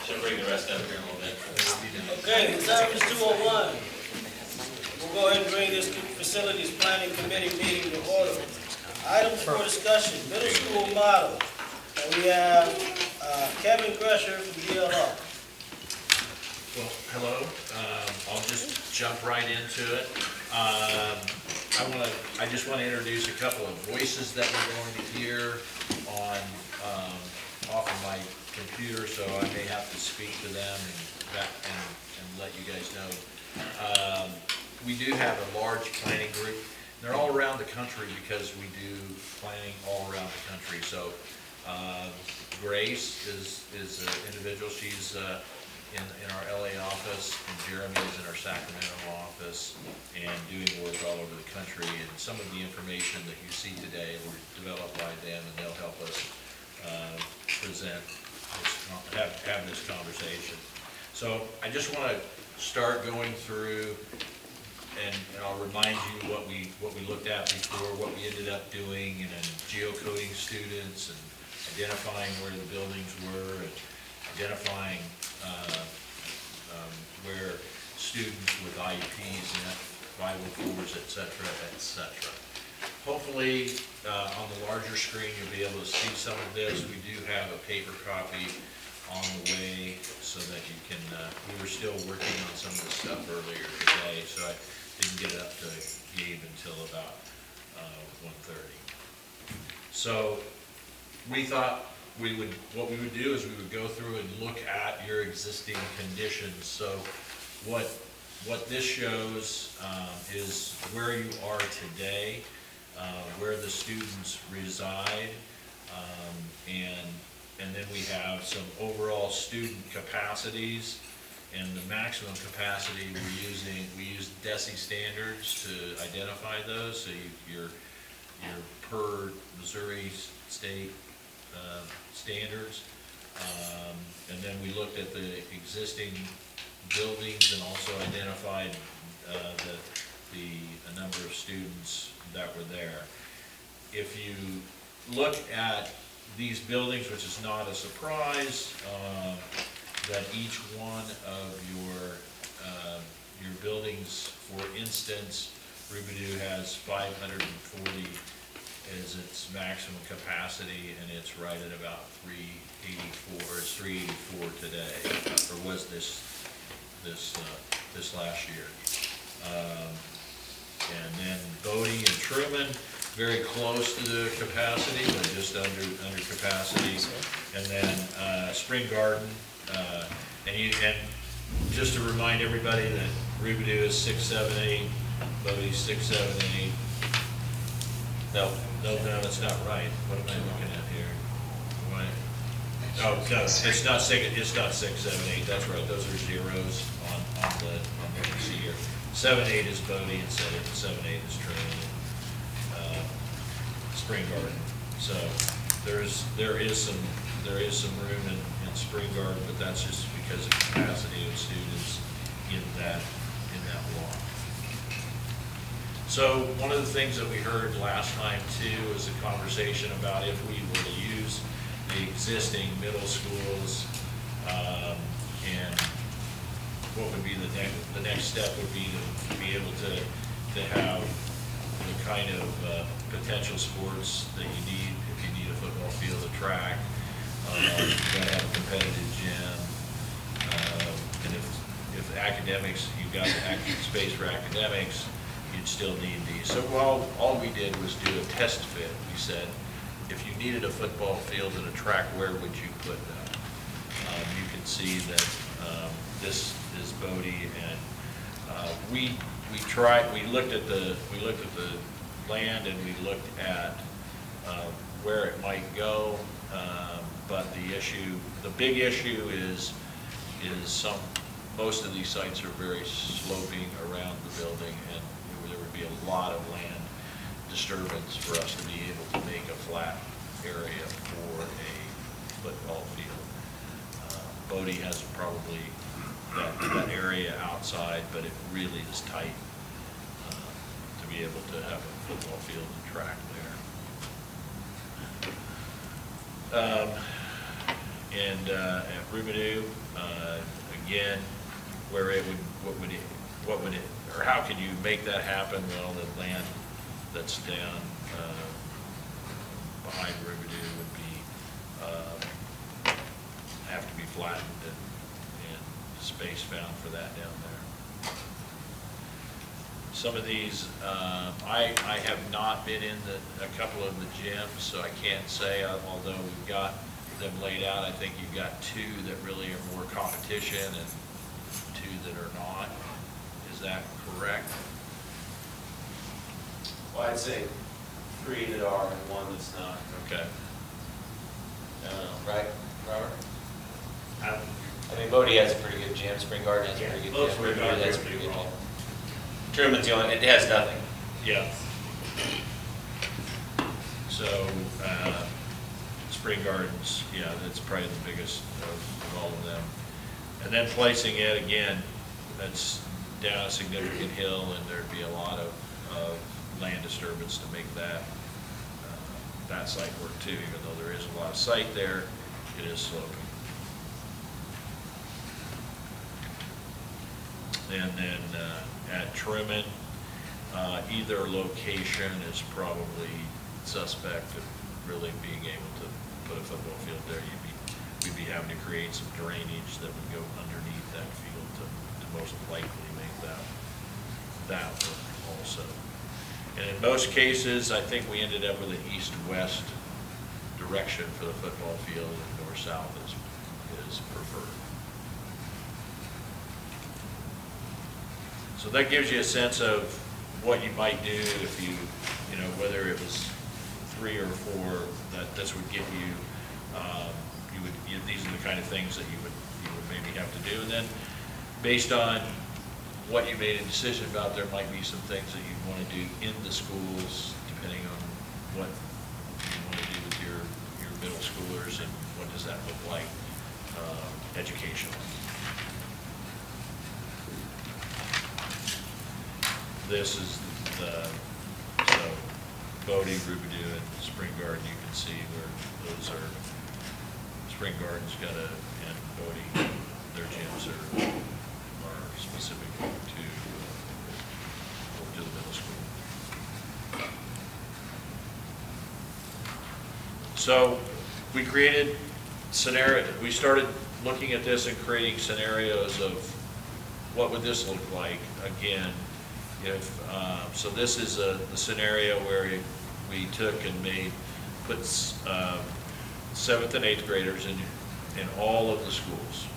She'll bring the rest up here in a little bit. Okay, it's item 201. We'll go ahead and bring this Facilities Planning Committee meeting to order. Items for discussion, middle school model. And we have Kevin Gresher from DLR. Well, hello. I'll just jump right into it. I just want to introduce a couple of voices that we're going to hear on off of my computer, so I may have to speak to them and let you guys know. We do have a large planning group. They're all around the country because we do planning all around the country. So Grace is an individual. She's in our LA office, and Jeremy is in our Sacramento office, and doing work all over the country. And some of the information that you see today were developed by them, and they'll help us present this, have this conversation. So I just want to start going through, and I'll remind you what we looked at before, what we ended up doing, and then geocoding students, and identifying where the buildings were, and identifying where students with IEPs and 504s, et cetera. Hopefully, on the larger screen, you'll be able to see some of this. We do have a paper copy on the way so that you can, we were still working on some of the stuff earlier today, so I didn't get it up to Gabe until about 1:30. So we thought what we would do is we would go through and look at your existing conditions. So what this shows is where you are today, where the students reside, and then we have some overall student capacities, and the maximum capacity we use DESI standards to identify those. So your per Missouri state standards, and then we looked at the existing buildings and also identified the number of students that were there. If you look at these buildings, which is not a surprise, that each one of your buildings, for instance, Rubidoux has 540 is its maximum capacity, and it's right at about 384. It's 384 today, or was this last year. And then Bodie and Truman, very close to the capacity, but just under capacity. And then Spring Garden, and just to remind everybody that Rubidoux is 678, Bodie's 678. No, that's not right. What am I looking at here? Oh, no, it's not 678. That's right. Those are zeros on the PC here. 78 is Bodie, and 78 is Truman, Spring Garden. So there is some room in Spring Garden, but that's just because of capacity of students in that block. So one of the things that we heard last time too was a conversation about if we were to use the existing middle schools, and what would be the next step would be to be able to have the kind of potential sports that you need. If you need a football field, a track, you gotta have a competitive gym, and if academics, you've got the space for academics, you'd still need these. So all we did was do a test fit. We said, if you needed a football field and a track, where would you put them? You can see that this is Bodie, and we looked at the land, and we looked at where it might go, but the big issue is most of these sites are very sloping around the building, and there would be a lot of land disturbance for us to be able to make a flat area for a football field. Bodie has probably that area outside, but it really is tight to be able to have a football field and track there. And at Rubidoux, again, where it would, what would it, or how can you make that happen? Well, the land that's down behind Rubidoux would be, have to be flattened and space found for that down there. Some of these, I have not been in a couple of the gyms, so I can't say, although we've got them laid out, I think you've got two that really are more competition and two that are not. Is that correct? Well, I'd say 3 that are and 1 that's not. Okay. Right, Robert? I mean, Bodie has a pretty good gym, Spring Garden has a pretty good gym. Spring Garden has is a pretty good well. gym. Truman's the only, it has nothing. Yeah. So, Spring Gardens, yeah, that's probably the biggest of all of them. And then placing it, again, that's down a significant hill, and there'd be a lot of land disturbance to make that site work too, even though there is a lot of site there, it is sloping. And then at Truman, either location is probably suspect of really being able to put a football field there. We'd be having to create some drainage that would go underneath that field to most likely make that work also. And in most cases, I think we ended up with an east-west direction for the football field, and north-south is preferred. So that gives you a sense of what you might do if you know, whether it was 3 or 4, that this would get you, these are the kind of things that you would maybe have to do. And then based on what you made a decision about, there might be some things that you want to do in the schools, depending on what you want to do with your middle schoolers, and what does that look like educationally. This is so Bodie, Rubidoux, and Spring Garden, you can see where those are. Spring Garden's got and Bodie, their gyms are specific to the middle school. So we created we started looking at this and creating scenarios of what would this look like again. If so, this is the scenario where we took and put 7th and 8th graders in all of the schools.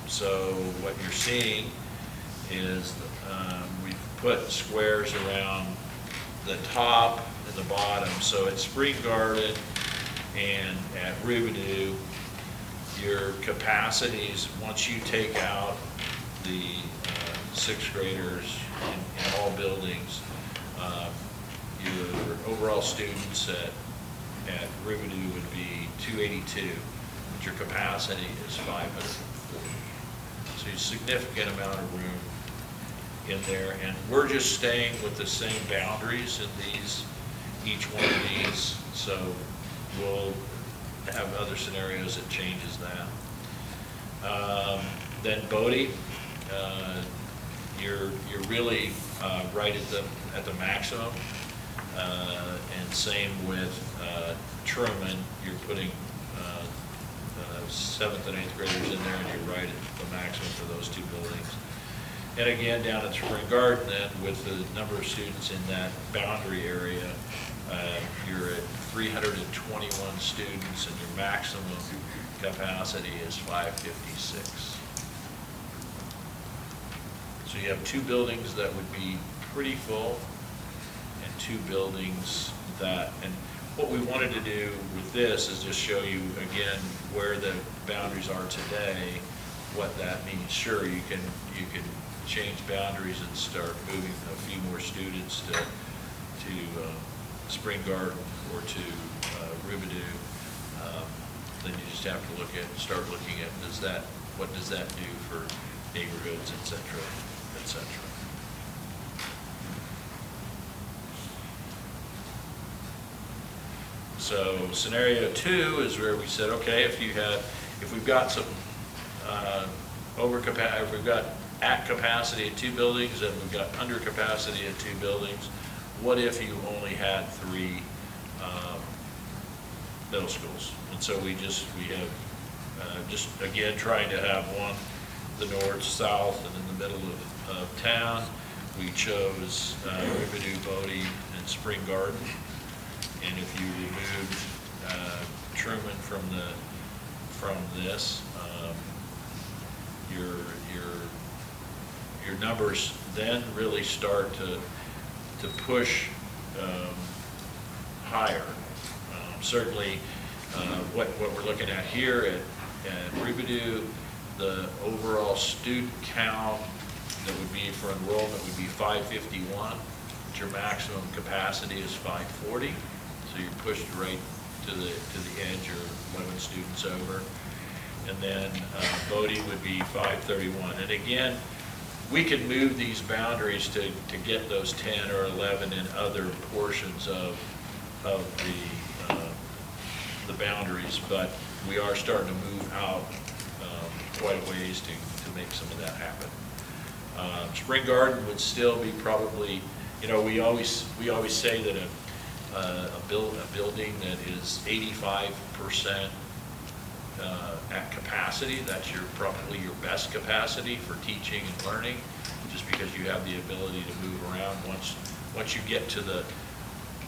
So what you're seeing is we've put squares around the top and the bottom. So at Spring Garden and at Rubidoux, your capacities, once you take out the 6th graders in all buildings, your overall students at Rubidoux would be 282, but your capacity is 540. So a significant amount of room in there, and we're just staying with the same boundaries in each one of these. So we'll have other scenarios that changes that. Then Bodie, you're really right at the maximum, and same with Truman. You're putting 7th and 8th graders in there, and you're right at the maximum for those 2 buildings. And again, down at Spring Garden, then, with the number of students in that boundary area, you're at 321 students, and your maximum capacity is 556. So you have 2 buildings that would be pretty full, and 2 buildings that, and what we wanted to do with this is just show you again where the boundaries are today, what that means. Sure, you can change boundaries and start moving a few more students to Spring Garden or to Rubidoux. Then you just have to start looking at what does that do for neighborhoods, et cetera, et cetera. So scenario 2 is where we said, okay, if we've got some if we've got at capacity at 2 buildings and we've got under capacity at 2 buildings, what if you only had 3 middle schools? And so we have just again trying to have one, the north, south, and in the middle of town. We chose Riverview, Bodie, and Spring Garden. And if you removed Truman from this, your numbers then really start to push higher. Certainly, what we're looking at here at Riverview, the overall student count that would be for enrollment would be 551. But your maximum capacity is 540. So you're pushed right to the edge, or 11 students over. And then Bodie would be 531. And again, we can move these boundaries to get those 10 or 11 in other portions of the boundaries, but we are starting to move out quite a ways to make some of that happen. Spring Garden would still be probably, we always say that a building that is 85% at capacity, that's probably your best capacity for teaching and learning, just because you have the ability to move around. Once you get to the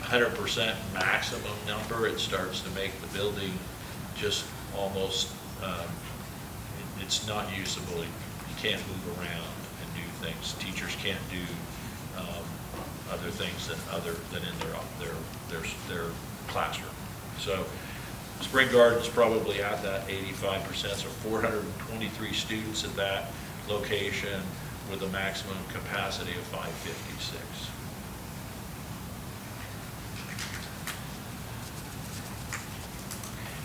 100% maximum number, it starts to make the building just almost, it's not usable. You can't move around and do things. Teachers can't do other things than in their classroom. So Spring Garden is probably at that 85%, so 423 students at that location with a maximum capacity of 556.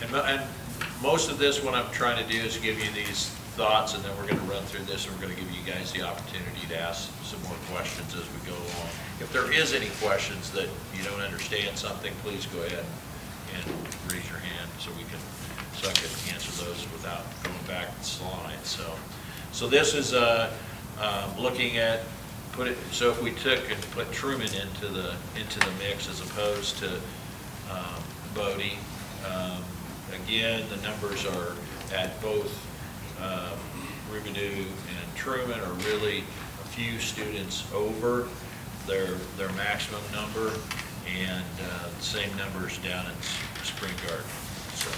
And most of this, what I'm trying to do is give you these thoughts, and then we're going to run through this, and we're going to give you guys the opportunity to ask some more questions as we go along. If there is any questions that you don't understand something, please go ahead and raise your hand so I can answer those without going back to slides. So this is looking at so if we took and put Truman into the mix as opposed to Bodie. Again, the numbers are at both Riverview and Truman are really a few students over their maximum number, and the same numbers down in Spring Garden. So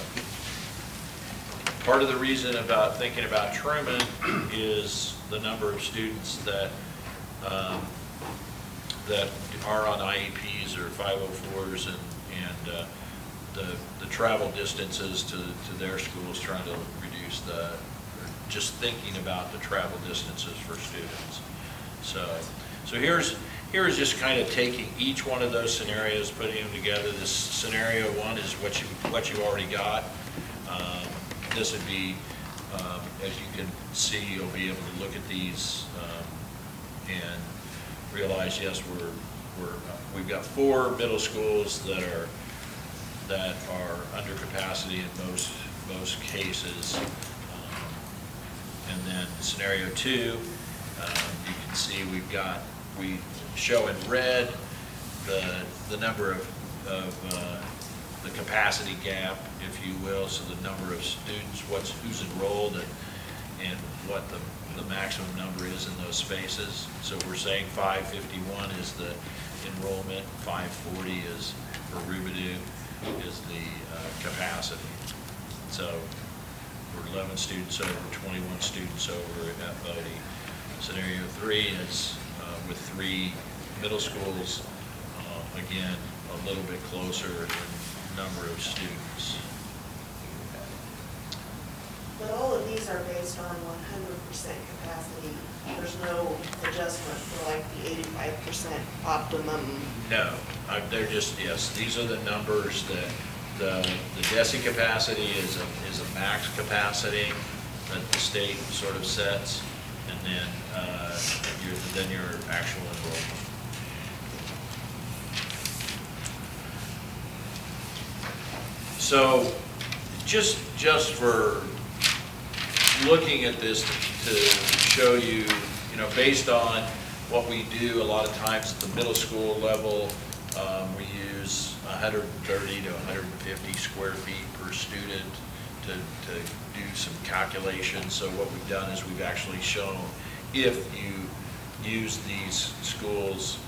part of the reason about thinking about Truman is the number of students that are on IEPs or 504s and the travel distances to their schools, trying to reduce just thinking about the travel distances for students. So here's just kind of taking each one of those scenarios, putting them together. This scenario 1 is what you already got. This would be, as you can see, you'll be able to look at these and realize, yes, we've got 4 middle schools that are under capacity in most cases. And then scenario 2, you can see we show in red the number of the capacity gap, if you will, so the number of students, who's enrolled, and what the maximum number is in those spaces. So we're saying 551 is the enrollment, 540 is for Riverview is the capacity. So we're 11 students over, 21 students over at Bodie. Scenario 3 is with 3 middle schools, again, a little bit closer in number of students. But all of these are based on 100% capacity. There's no adjustment for like the 85% optimum. No, they're just, yes, these are the numbers that the DESI capacity is a max capacity that the state sort of sets, and then your actual enrollment. So, just for looking at this to show you, based on what we do a lot of times at the middle school level, we use 130 to 150 square feet per student to do some calculations. So what we've done is we've actually shown if you use these schools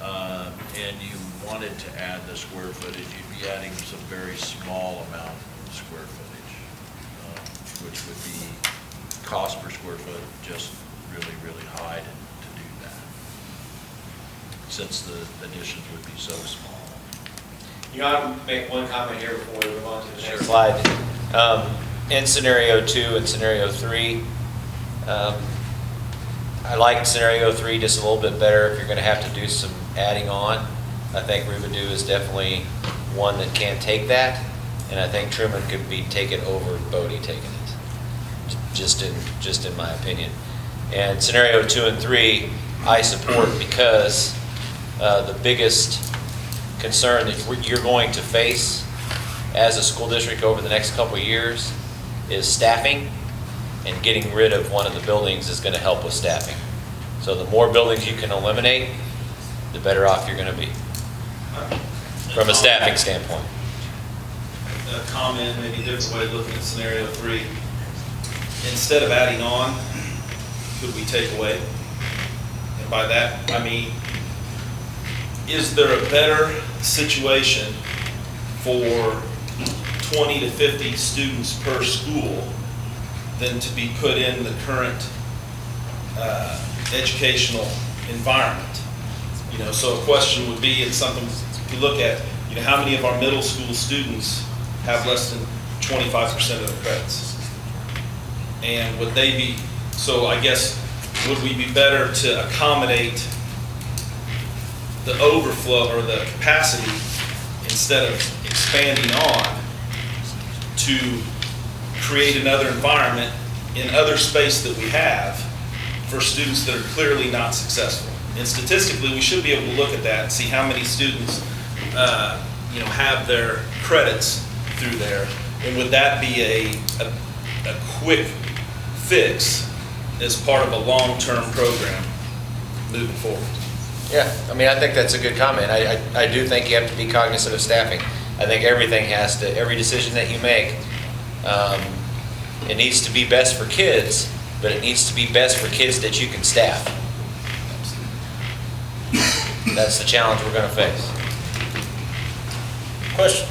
and you wanted to add the square footage, you'd be adding some very small amount of square footage, which would be cost per square foot just really, really high to do that, since the additions would be so small. I'll make one comment here before we move on to the Sure. next slide. In scenario 2 and scenario 3, I like scenario 3 just a little bit better if you're going to have to do some adding on. I think Rubidoux is definitely one that can take that, and I think Truman could be taken over Bodie taking it, just in my opinion. And scenario 2 and 3, I support because the biggest concern that you're going to face as a school district over the next couple of years is staffing, and getting rid of one of the buildings is going to help with staffing. So the more buildings you can eliminate, the better off you're going to be from a staffing standpoint. A comment, maybe a different way of looking at scenario 3. Instead of adding on, could we take away? And by that, I mean, is there a better situation for 20 to 50 students per school than to be put in the current educational environment? So a question would be, and something you look at, how many of our middle school students have less than 25% of the credits? And would they be, so I guess, would we be better to accommodate the overflow or the capacity instead of expanding on to create another environment in other space that we have for students that are clearly not successful? And statistically, we should be able to look at that and see how many students, have their credits through there. And would that be a quick fix as part of a long-term program moving forward? Yeah, I think that's a good comment. I do think you have to be cognizant of staffing. I think every decision that you make, it needs to be best for kids, but it needs to be best for kids that you can staff. That's the challenge we're going to face. Question?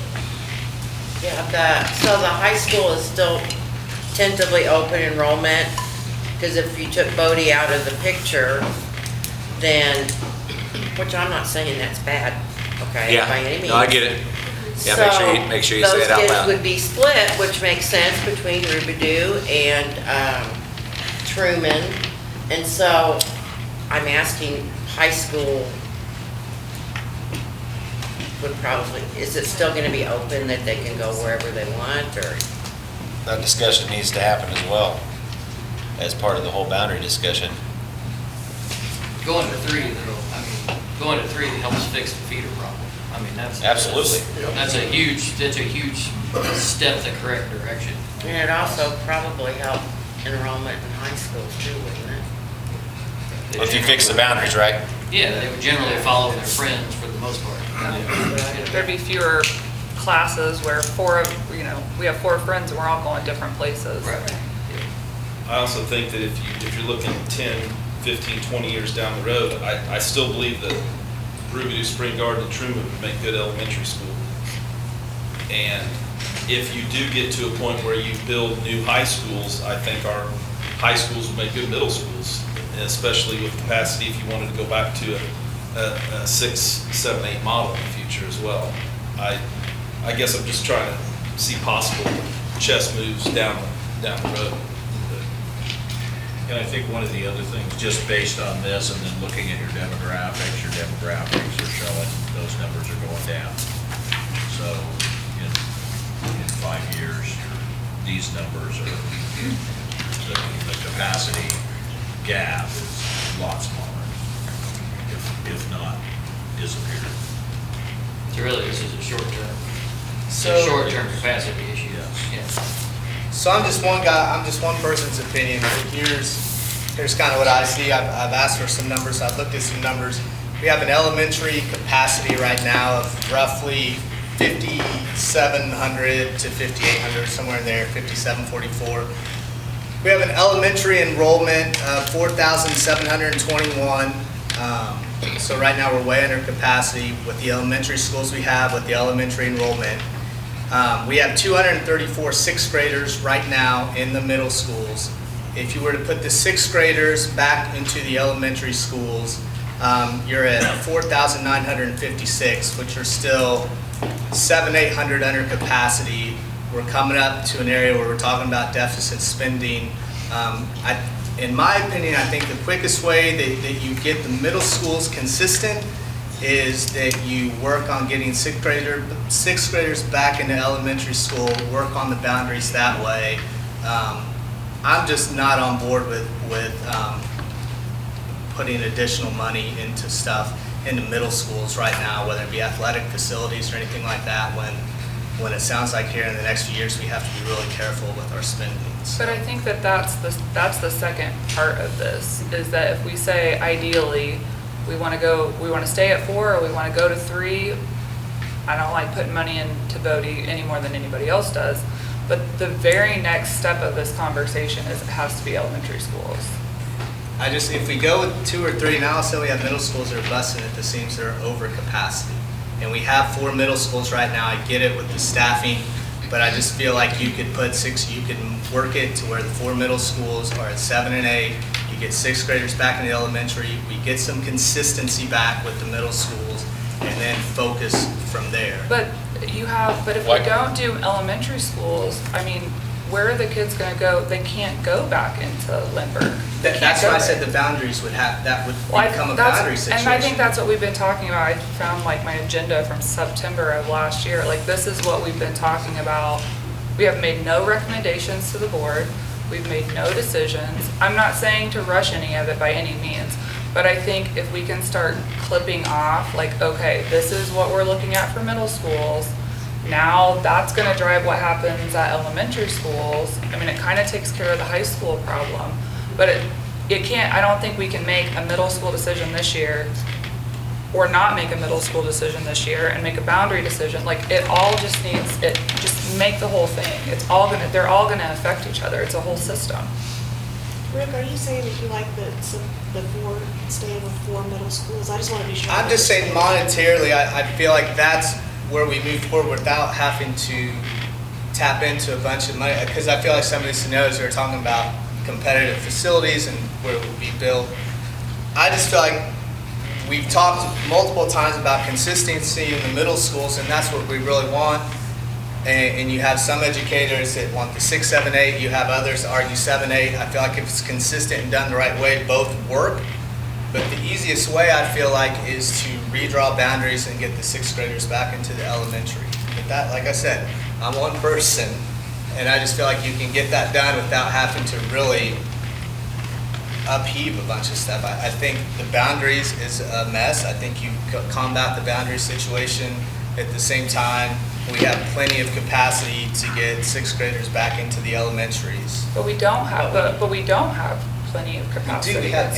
Yeah, so the high school is still tentatively open enrollment, because if you took Bodie out of the picture, then, which I'm not saying that's bad, okay, by any means. No, I get it. Yeah, make sure you say it out Those kids loud. would be split, which makes sense between Rubidoux and Truman. And so I'm asking, high school would probably, is it still going to be open that they can go wherever they want, or? That discussion needs to happen as well, as part of the whole boundary discussion. Going to 3, going to 3 helps fix the feeder problem. That's Absolutely. That's a huge step the correct direction. And it also probably help enrollment in high schools too, wouldn't it? If you fix the boundaries, right? Yeah, they would generally follow their friends for the most part. There'd be fewer classes where we have 4 friends and we're all going different places. Right. I also think that if you're looking 10, 15, 20 years down the road, I still believe that Rubidoux, Spring Garden, and Truman would make good elementary school. And if you do get to a point where you build new high schools, I think our high schools would make good middle schools, especially with capacity if you wanted to go back to a 6, 7, 8 model in the future as well. I guess I'm just trying to see possible chess moves down the road. And I think one of the other things, just based on this and then looking at your demographics are showing those numbers are going down. So in 5 years, these numbers are, the capacity gap is a lot smaller, if not disappeared. So really, this is a short term. a short-term capacity issue. Yeah. So I'm just one guy, I'm just one person's opinion, but here's kind of what I see. I've asked for some numbers, I've looked at some numbers. We have an elementary capacity right now of roughly 5,700 to 5,800, somewhere in there, 5,744. We have an elementary enrollment of 4,721. So right now we're way under capacity with the elementary schools we have, with the elementary enrollment. We have 234 sixth graders right now in the middle schools. If you were to put the sixth graders back into the elementary schools, you're at 4,956, which are still 700-800 under capacity. We're coming up to an area where we're talking about deficit spending. In my opinion, I think the quickest way that you get the middle schools consistent is that you work on getting sixth graders back into elementary school, work on the boundaries that way. I'm just not on board with putting additional money into stuff into middle schools right now, whether it be athletic facilities or anything like that, when it sounds like here in the next few years we have to be really careful with our spending. But I think that's the second part of this, is that if we say ideally we want to stay at 4 or we want to go to 3, I don't like putting money into Bodie any more than anybody else does. But the very next step of this conversation is it has to be elementary schools. If we go with 2 or 3, now say we have middle schools that are busting at the seams that are over capacity. And we have 4 middle schools right now. I get it with the staffing, but I just feel like you could put 6, you could work it to where the 4 middle schools are at 7 and 8. You get 6th graders back in the elementary. We get some consistency back with the middle schools, and then focus from there. But if we don't do elementary schools, I mean, where are the kids going to go? They can't go back into Lindbergh. That's why I said the boundaries would become a boundary situation. And I think that's what we've been talking about. I found like my agenda from September of last year. Like, this is what we've been talking about. We have made no recommendations to the board. We've made no decisions. I'm not saying to rush any of it by any means, but I think if we can start clipping off, like, okay, this is what we're looking at for middle schools. Now that's going to drive what happens at elementary schools. I mean, it kind of takes care of the high school problem, but it can't, I don't think we can make a middle school decision this year or not make a middle school decision this year and make a boundary decision. Like, it all just needs, just make the whole thing. They're all going to affect each other. It's a whole system. Rick, are you saying that you like the 4, staying with 4 middle schools? I just want to be sure. I'm just saying monetarily, I feel like that's where we move forward without having to tap into a bunch of money, because I feel like some of these scenarios are talking about competitive facilities and where it will be built. I just feel like we've talked multiple times about consistency in the middle schools, and that's what we really want. And you have some educators that want the 6, 7, 8. You have others that argue 7, 8. I feel like if it's consistent and done the right way, both work. But the easiest way, I feel like, is to redraw boundaries and get the 6th graders back into the elementary. But that, like I said, I'm one person, and I just feel like you can get that done without having to really upheave a bunch of stuff. I think the boundaries is a mess. I think you combat the boundary situation at the same time. We have plenty of capacity to get 6th graders back into the elementaries. But we don't have plenty of capacity. We do have,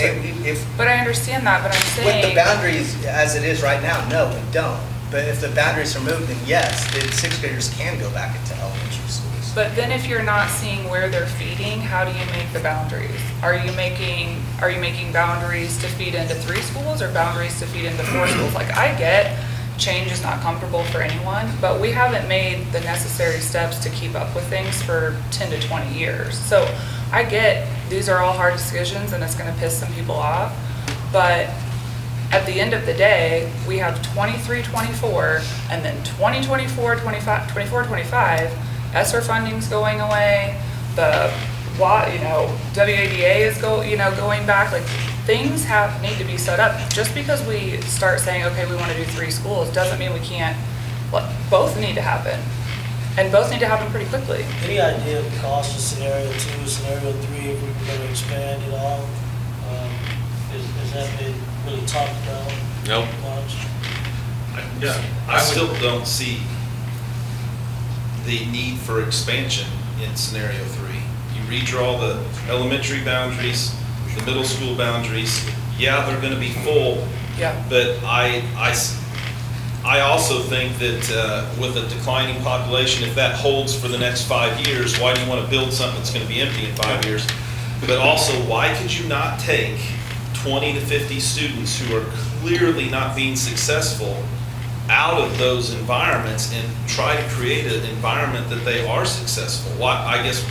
but I understand that, but I'm saying. With the boundaries as it is right now, no, we don't. But if the boundaries are moved, then yes, the 6th graders can go back into elementary schools. But then if you're not seeing where they're feeding, how do you make the boundaries? Are you making boundaries to feed into 3 schools or boundaries to feed into 4 schools? Like, I get change is not comfortable for anyone, but we haven't made the necessary steps to keep up with things for 10 to 20 years. So I get these are all hard decisions and it's going to piss some people off, but at the end of the day, we have 23-24 and then 2024-25 ESSER funding's going away, the WADA is going back. Like, things need to be set up. Just because we start saying, okay, we want to do 3 schools, doesn't mean we can't. Both need to happen, and both need to happen pretty quickly. Any idea of the cost of scenario 2, scenario 3, if we were going to expand it all? Has that been really talked about? Nope. Much? I still don't see the need for expansion in scenario 3. You redraw the elementary boundaries, the middle school boundaries. Yeah, they're gonna be full, Yeah. but I also think that with a declining population, if that holds for the next 5 years, why do you want to build something that's going to be empty in 5 years? But also, why could you not take 20 to 50 students who are clearly not being successful out of those environments and try to create an environment that they are successful? Why, I guess,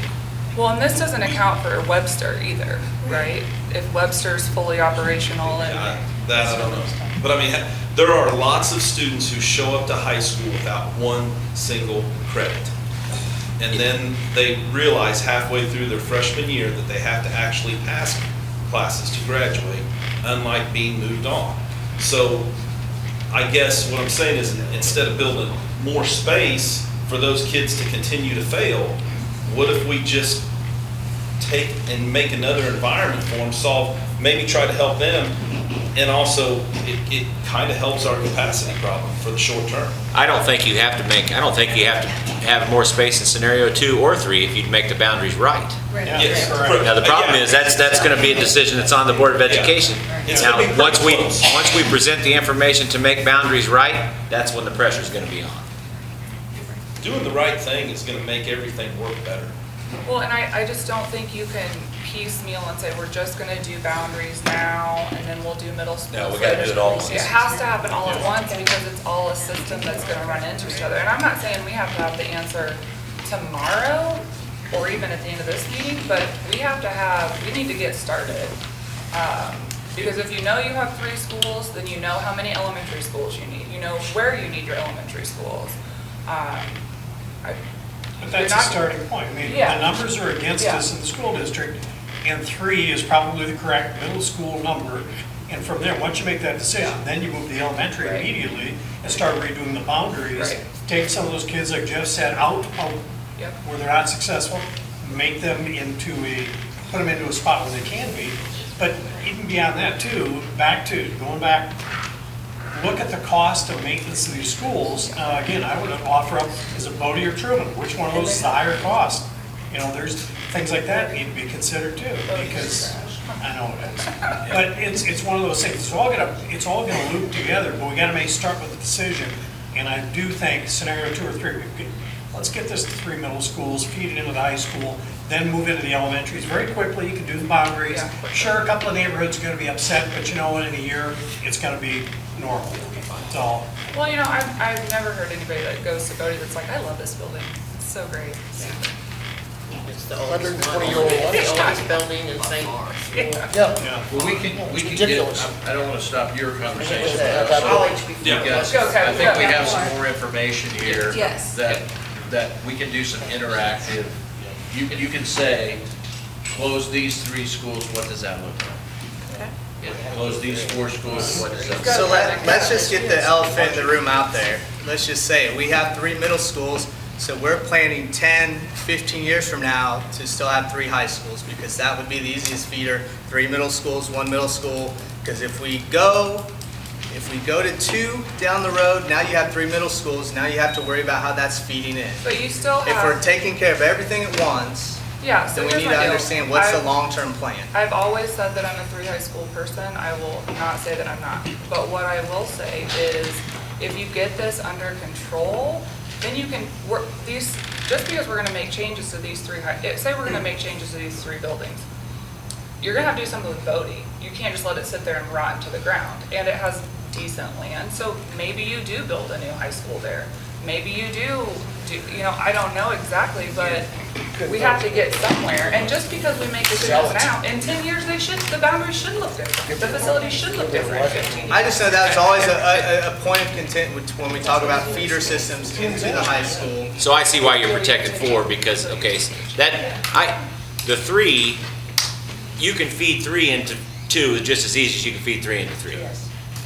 Well, and this doesn't account for Webster either, right? If Webster's fully operational and, that I don't know. But I mean, there are lots of students who show up to high school without one single credit. And then they realize halfway through their freshman year that they have to actually pass classes to graduate, unlike being moved on. So I guess what I'm saying is, instead of building more space for those kids to continue to fail, what if we just take and make another environment for them, maybe try to help them, and also it kind of helps our capacity problem for the short term. I don't think you have to have more space in scenario 2 or 3 if you'd make the boundaries right. Yes. Now, the problem is, that's gonna be a decision that's on the Board of Education. It's Now, gonna be once we close. present the information to make boundaries right, that's when the pressure's gonna be on. Doing the right thing is going to make everything work better. well, and I just don't think you can piecemeal and say, we're just gonna do boundaries now, and then we'll do middle school. No, we gotta do it all at It once. has to happen all at once, because it's all a system that's gonna run into each other. And I'm not saying we have to have the answer tomorrow, or even at the end of this meeting, but we need to get started. Because if you know you have 3 schools, then you know how many elementary schools you need. You know where you need your elementary schools. But that's a starting point. I mean, Yeah. the numbers are against Yeah. us in the school district, and 3 is probably the correct middle school number. And from there, once you make that decision, then you move the elementary Right. immediately and start redoing the boundaries. Right. Take some of those kids, like Jeff said, out Yep. where they're not successful, make them put them into a spot where they can be. But even beyond that too, going back, look at the cost of maintenance of these schools. Again, I would offer up, is it Bodie or Truman? Which one of those is the higher cost? You know, there's things like that need to be considered too, because I know it is. But it's one of those things, it's all gonna loop together, but we gotta start with the decision. And I do think scenario 2 or 3, let's get this to 3 middle schools, feed it into the high school, then move into the elementaries very quickly. You can do the boundaries. Yeah. Sure, a couple of neighborhoods are gonna be upset, but you know what, in a year, it's gonna be normal. It's all. Well, you know, I've never heard anybody that goes to Bodie that's like, I love this building. It's so great. It's the oldest one, it's the oldest building in St. Yeah. Well, we can get, I don't want to stop your conversation. College before. Yeah. Because Go, Kevin, I think go. we have some more information here. Yes. That we can do some interactive, you can say, close these 3 schools, what does that look like? Close these 4 schools, what does that look like? So let's just get the elephant in the room out there. Let's just say it. We have 3 middle schools, so we're planning 10, 15 years from now to still have 3 high schools, because that would be the easiest feeder. 3 middle schools, 1 middle school, because if we go to 2 down the road, now you have 3 middle schools, now you have to worry about how that's feeding in. But you still If we're have, taking care of everything at once, yeah, so then we here's need my to deal. understand what's the I've- long-term plan. I've always said that I'm a 3 high school person. I will not say that I'm not. But what I will say is, if you get this under control, then you can work these, just because we're gonna make changes to these 3 say we're gonna make changes to these 3 buildings, you're gonna have to do something with Bodie. You can't just let it sit there and rot into the ground. And it has decent land, so maybe you do build a new high school there. Maybe you do, you know, I don't know exactly, but we have to get somewhere. And just because we make decisions now, in 10 years, the boundaries should look different. The facilities should look different in 15 years. I just know that's always a point of content when we talk about feeder systems into the high school. So I see why you're protecting 4, because, okay, the 3, you can feed 3 into 2 just as easy as you can feed 3 into 3.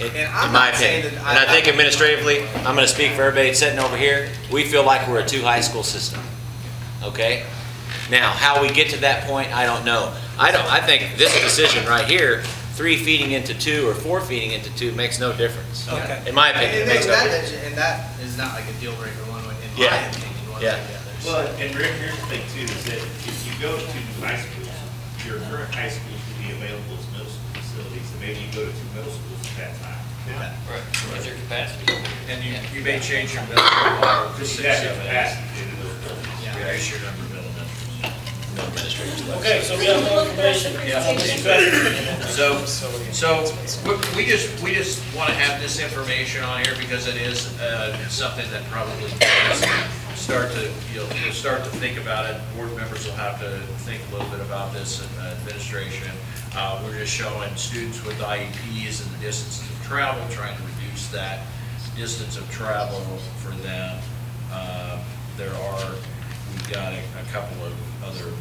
In I'm my not saying opinion. that And I think administratively, I'm gonna speak for everybody sitting over here, we feel like we're a 2 high school system, okay? Now, how we get to that point, I don't know. I think this decision right here, 3 feeding into 2 or 4 feeding into 2 makes no difference. Okay. In my opinion, it makes no difference. And that is not like a deal breaker one way, in my Yeah. opinion. one Yeah. way, Well, and Rick, here's the thing too, is that if you go to two high schools, your current high schools will be available as middle school facilities, and maybe you go to two middle schools at that time. Yeah. Right. What's your capacity? And you may change your middle school model to Because you 6, have the 7, 8. capacity to do those buildings. Reduce your number of elementary. No administrators left. Okay, so we have more information. We just want to have this information on here because it is something that probably does start to, you'll start to think about it. Board members will have to think a little bit about this, administration. We're just showing students with IEPs and the distances of travel, trying to reduce that distance of travel for them. We've got a couple of other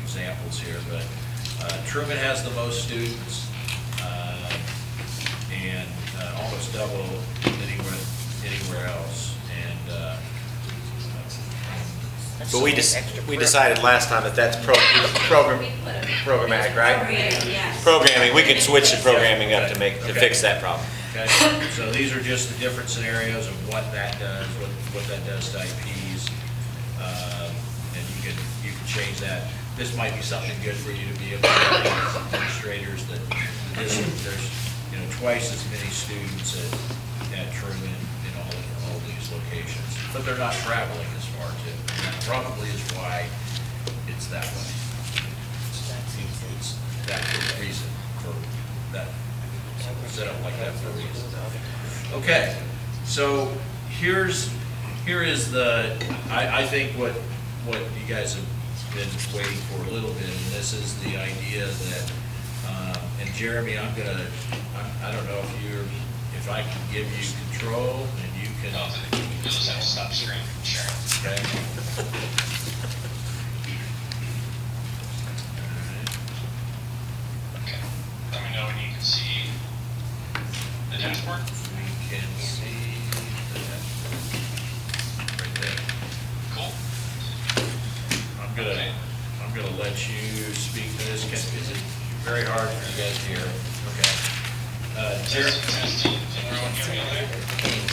examples here, but Truman has the most students and almost double anywhere else. And But we decided last time that that's programmatic, right? Programming, we can switch the programming up to fix that problem. okay, so these are just the different scenarios of what that does, what that does to IPs, and you can change that. This might be something good for you to be able to tell as administrators that there's twice as many students at Truman in all these locations, but they're not traveling as far too. And that probably is why it's that way. That's the reason for that, set up like that for a reason. Okay, so here is I think what you guys have been waiting for a little bit, and this is the idea that, and Jeremy, I don't know if I can give you control and you can. You'll just have to stop screen sharing. Okay. Okay. Let me know when you can see the dashboard. We can see that right there. Cool. I'm gonna let you speak to this. Is it very hard for you guys to hear? Okay. Jeremy. Testing. Everyone hear me okay?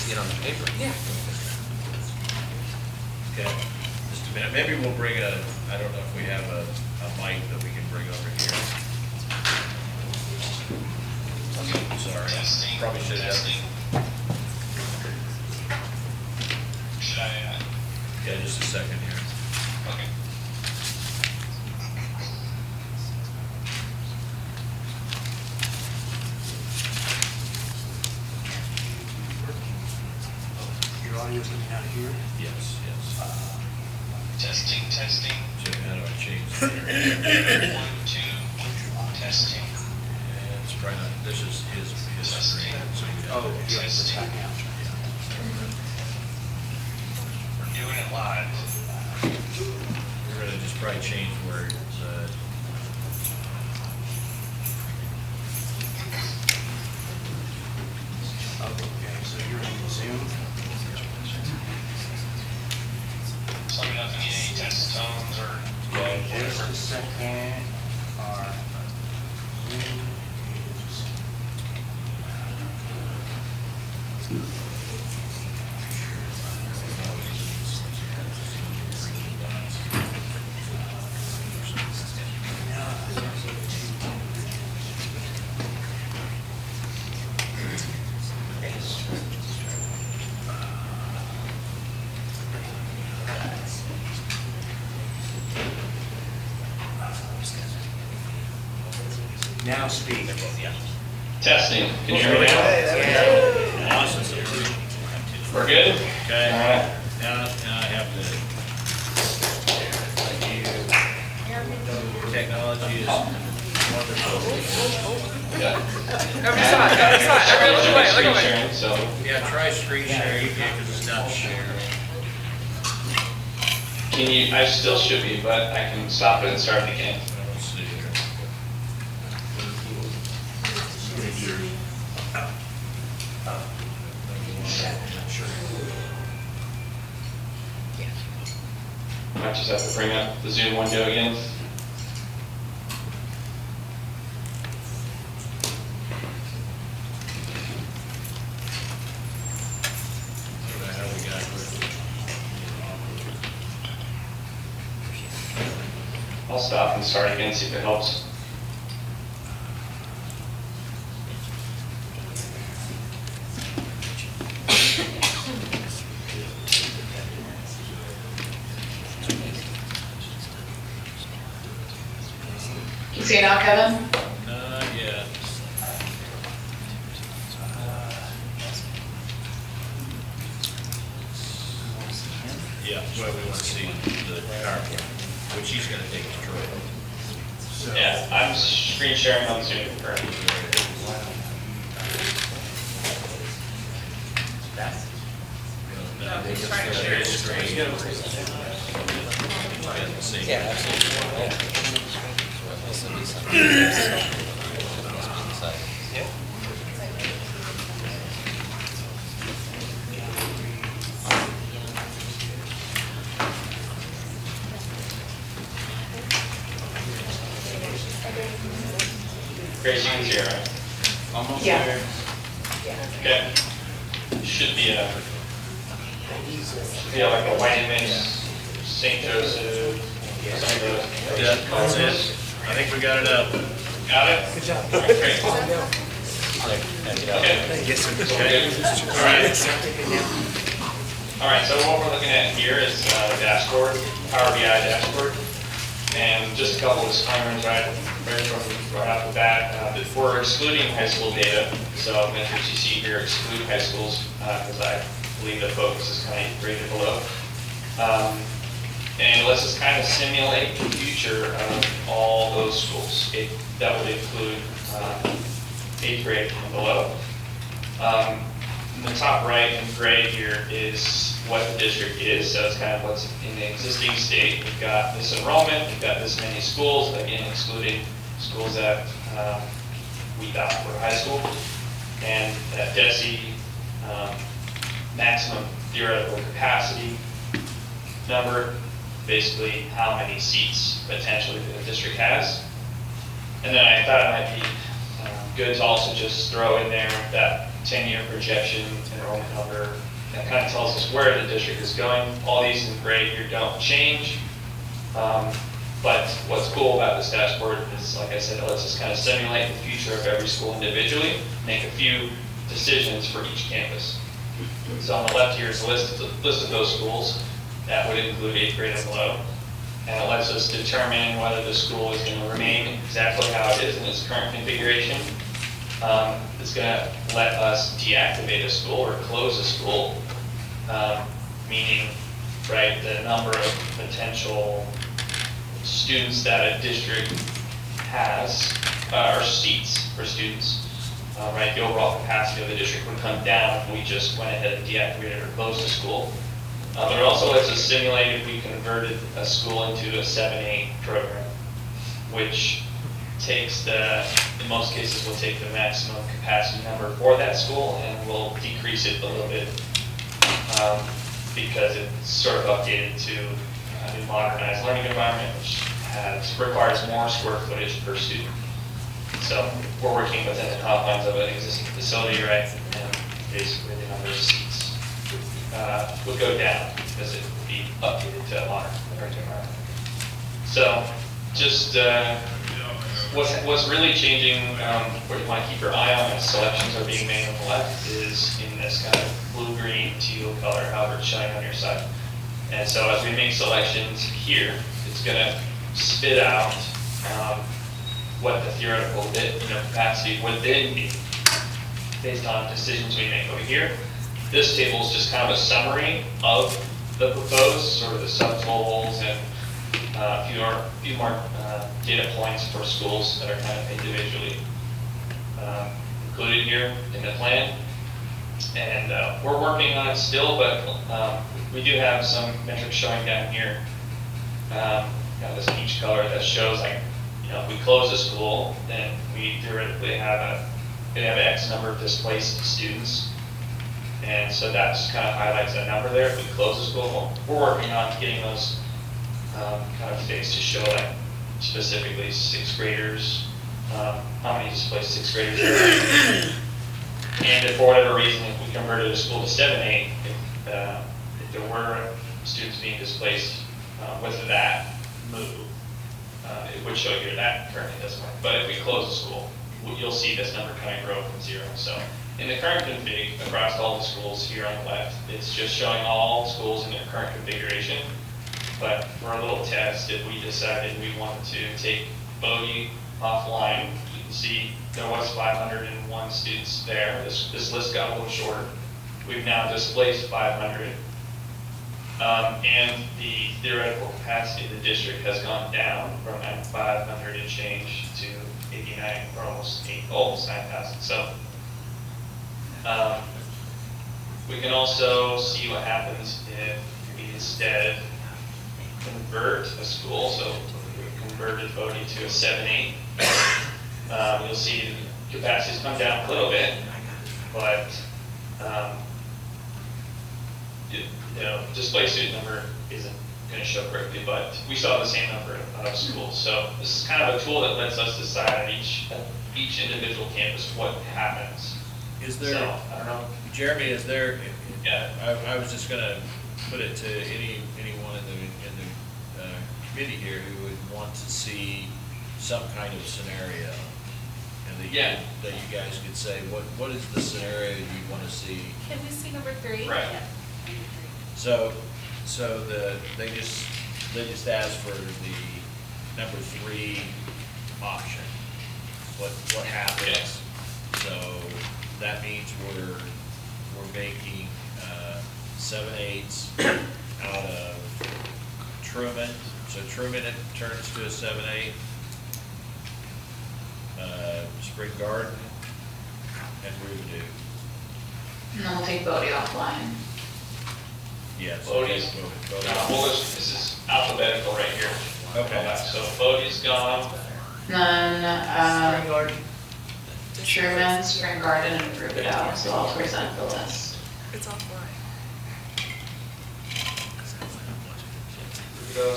Get on the paper. Okay, just a minute. Maybe we'll bring I don't know if we have a mic that we can bring over here. Sorry, Testing. probably should have. Testing. Should I, Yeah, just a second here. okay. Your audio's coming out here. Yes, yes. Testing, testing. Jim, how do I change that? 1, 2, testing. Yeah, it's probably not, this is his screen. So we have to- Testing. We're doing it live. We're gonna just probably change where it's, Okay, so you're in Zoom. So let me know if you need any test tones or Just whatever. a second. Our Zoom is. Now speak. Testing. Can you hear me now? awesome. We're good? Okay. All right. Now I have to. Technology is wonderful. Every side, everyone look away, look away. Sharing, so Yeah, try screen sharing again because it's not sharing. can you, I still should be, but I can stop it and start it again. Let's see here. Might just have to bring up the Zoom window again. I don't know how we got with I'll stop and start again, see if it helps. Can you see it now, Kevin? Not yet. Yeah, well, we want to see the PowerPoint, which he's going to take control of. Yeah, I'm screen sharing on Zoom currently. No, he's trying to share his screen. Yeah, absolutely. Yeah. This will be something. Yeah. Grace, you can see it, right? Almost Yeah. there. Okay. Should be like a white image, St. Joseph, some of those. Yeah, that's it. I think we got it up. Got it? Good job. Great. Okay. All right, so what we're looking at here is the dashboard, Power BI dashboard. And just a couple of disclaimers right off the bat. We're excluding high school data, so metrics you see here exclude high schools because I believe the focus is kind of graded below. And it lets us kind of simulate the future of all those schools. That would include 8th grade and below. In the top right in gray here is what the district is, so it's kind of what's in the existing state. We've got this enrollment, we've got this many schools, again excluding schools that we thought were high school, and that DESI maximum theoretical capacity number, basically how many seats potentially the district has. And then I thought it might be good to also just throw in there that 10-year projection enrollment number that kind of tells us where the district is going. All these in gray here don't change. But what's cool about this dashboard is, like I said, it lets us kind of simulate the future of every school individually, make a few decisions for each campus. So on the left here is a list of those schools. That would include 8th grade and below. And it lets us determine whether the school is going to remain exactly how it is in its current configuration. It's going to let us deactivate a school or close a school, meaning, right, the number of potential students that a district has, or seats for students, right? The overall capacity of the district would come down if we just went ahead and deactivated or closed a school. But it also lets us simulate if we converted a school into a 7-8 program, which takes in most cases, will take the maximum capacity number for that school and will decrease it a little bit because it's sort of updated to a new modernized learning environment, which requires more square footage per student. So we're working within the confines of an existing facility, right? And basically the number of seats would go down because it would be updated to a modern learning environment. So just what's really changing, what you want to keep your eye on as selections are being made on the left is in this kind of blue-green teal color, however it's showing on your side. And so as we make selections here, it's going to spit out what the theoretical capacity would then be based on decisions we make over here. This table is just kind of a summary of the proposed, sort of the subtotals and a few more data points for schools that are kind of individually included here in the plan. And we're working on it still, but we do have some metrics showing down here. Kind of this peach color that shows, like, if we close a school, then we theoretically have X number of displaced students. And so that just kind of highlights that number there. If we close a school, we're working on getting those kind of fixed to show, like, specifically 6th graders, how many displaced 6th graders there are. And if for whatever reason, if we converted a school to 7-8, if there were students being displaced with that move, It would show you that currently doesn't work. But if we close the school, you'll see this number kind of grow from 0. So in the current config across all the schools here on the left, it's just showing all schools in their current configuration. But for a little test, if we decided we wanted to take Bodie offline, you can see there was 501 students there. This list got a little shorter. We've now displaced 500. And the theoretical capacity of the district has gone down from 500 and change to 89, or almost 9,000. So we can also see what happens if we instead convert a school. So we converted Bodie to a 7-8. You'll see the capacity's come down a little bit, but displaced student number isn't going to show correctly, but we still have the same number of schools. So this is kind of a tool that lets us decide at each individual campus what happens. Is there, So, I don't know. Jeremy, is there, Yeah. I was just gonna put it to anyone in the committee here who would want to see some kind of scenario. And Yeah. that you guys could say, what is the scenario you want to see? Can we see number 3? Right. So they just asked for the number 3 option. What happens? Yes. So that means we're making 7/8 out of Truman. So Truman it turns to a 7/8. Spring Garden and Rubidoux. And then we'll take Bodie offline. Yes. Bodie's, this is alphabetical right here. Okay. So Bodie's gone. And then, Spring Garden. Truman, Spring Garden, and Rubidoux, so I'll present the list. It's offline.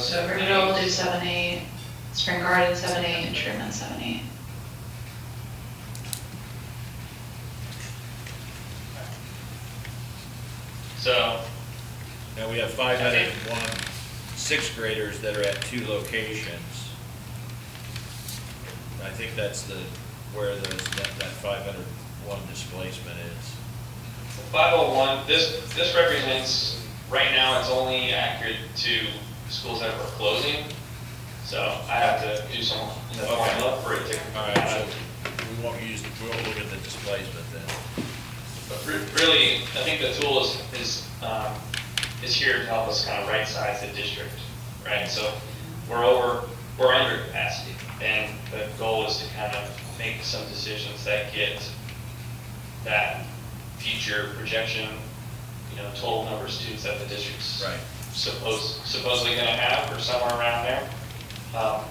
So Rubidoux will do 7-8, Spring Garden 7-8, and Truman 7-8. So Now we have 501 sixth graders that are at 2 locations. I think that's where that 501 displacement is. 501, this represents, right now, it's only accurate to schools that we're closing. So I have to do some formula for it to come All right, out. so we won't look at the displacement then. But really, I think the tool is here to help us kind of right-size the district, right? So we're under capacity, and the goal is to kind of make some decisions that get that future projection, total number of students that the district's Right. supposedly going to have, or somewhere around there,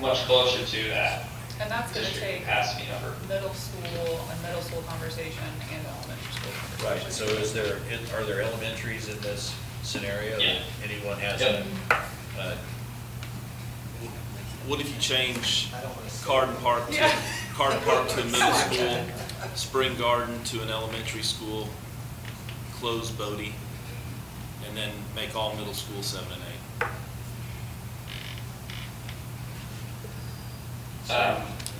much closer to that And that's going to district take capacity number. a middle school conversation and elementary school conversation. Right, so are there elementaries in this scenario? Yeah. That anyone has? Yep. What if you change Carden Park to a middle school, Spring Garden to an elementary school, close Bodie, and then make all middle school 7 and 8?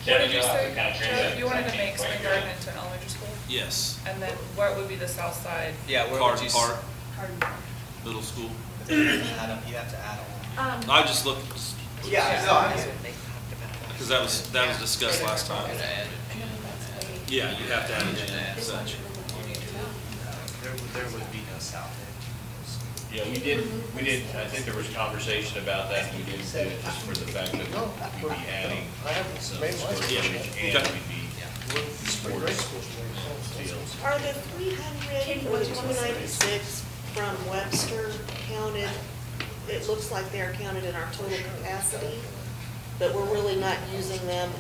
Kevin, Did you you'll have say, to kind of translate. Joe, you wanted to I make think, Spring Garden into an elementary school? Yes. And then what would be the south side? Yeah, where would Carden you? Park, middle school. You have to add on. I just looked, Yeah, no, I mean, because that was discussed last time. Yeah, you have to add it in, such. there would be no south end. Yeah, we did, I think there was conversation about that, and we didn't do it just for the fact that we'd be adding some square footage and we'd be sports fields. Are the 300 or 296 from Webster counted, it looks like they're counted in our total capacity, but we're really not using them,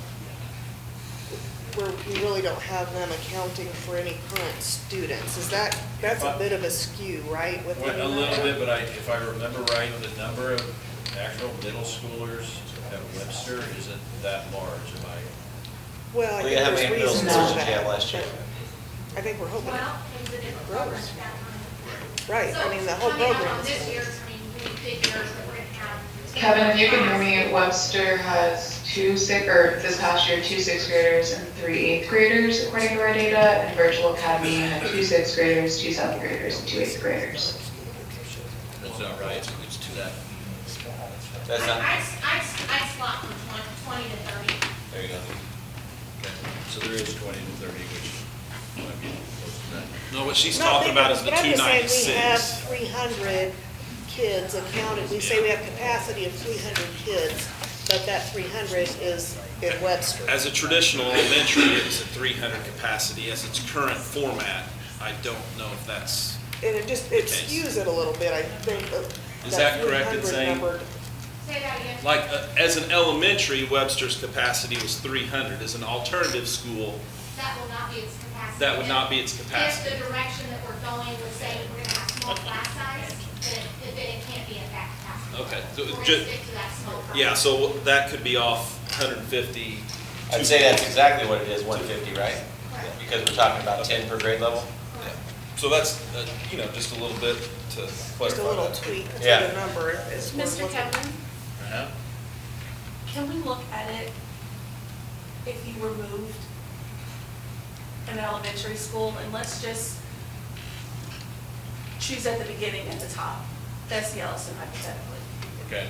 we really don't have them accounting for any current students. That's a bit of a skew, right? with Well, any a little number? bit, but if I remember right, the number of actual middle schoolers at Webster isn't that large, am I? Well, I Look think at how there's many middle reason schools for did you have that, last year? but I think we're hoping it grows. Right, I mean, the whole program is. Kevin, if you can hear me, Webster has this past year, 2 sixth graders and 3 eighth graders, according to our data, and Virtual Academy had 2 sixth graders, 2 seventh graders, and 2 eighth graders. That's not right, it's to that. That's not, I swap from 20 to 30. there you go. Okay, so there is 20 to 30, which might be close to that. No, what she's No, talking about is the but I'm just saying 296. we have 300 kids accounted, we say we have capacity of 300 kids, but that 300 is in Webster. As a traditional elementary, it's a 300 capacity. As its current format, I don't know if that's, And it skews it a little bit, I think. Is that correct in 300 saying- number. Say that again. like, as an elementary, Webster's capacity was 300. As an alternative school, That will not be its capacity. that would not be its If capacity. the direction that we're going would say we're gonna have small class size, then it can't be at that capacity. Okay, so We're gonna ju- stick to that small. Yeah, so that could be off 150. I'd say that's exactly what it is, 150, right? Correct. Because we're talking about 10 per grade level? So that's, just a little bit to clarify Just a little that. tweak to Yeah. the number is we're Mr. looking. Kevin, Uh-huh. can we look at it if you removed an elementary school, and let's just choose at the beginning at the top, Bessie Ellison hypothetically. Okay,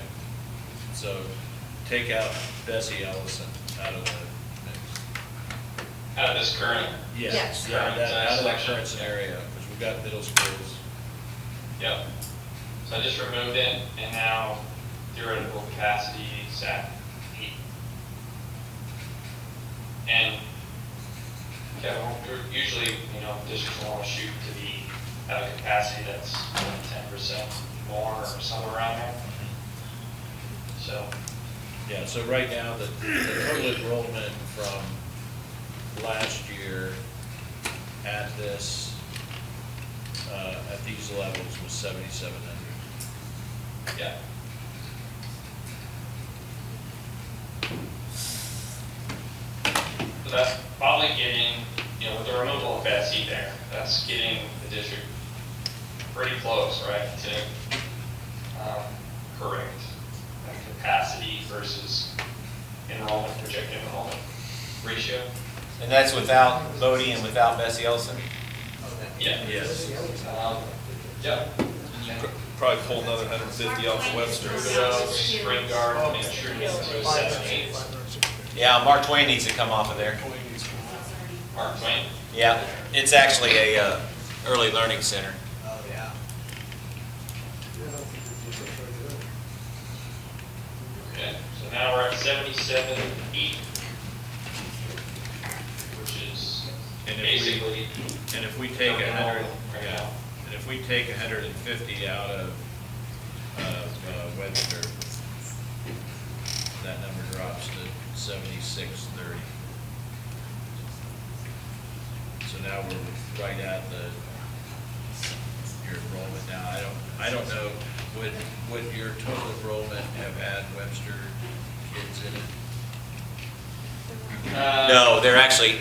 so take out Bessie Ellison out of the mix. Out of this current, Yes. Yeah, out of that Selection. current scenario, because we've got middle schools. yep. So I just removed it, and now theoretical capacity is at 8. And, Kevin, usually, districts want to shoot to be at a capacity that's 10% more or somewhere around there. So, Yeah, so right now, the total enrollment from last year at this, at these levels was 7,700. yeah. So that's probably getting, with the removal of Betsy there, that's getting the district pretty close, right, to correct capacity versus enrollment, projected enrollment ratio. And that's without Bodie and without Bessie Ellison? Yeah. Yes. Yeah. Probably pull another 150 off Webster. Spring guard and Truman, so 7, 8. Yeah, Mark Twain needs to come off of there. Mark Twain. Yeah, it's actually a early learning center. Oh, yeah. Okay, so now we're at 77, 8. Which is And basically. if we take 100, Right yeah, now. and if we take 150 out of Webster, that number drops to 7630. So now we're right at your enrollment now. I don't know, would your total enrollment have had Webster kids in it? No, they're actually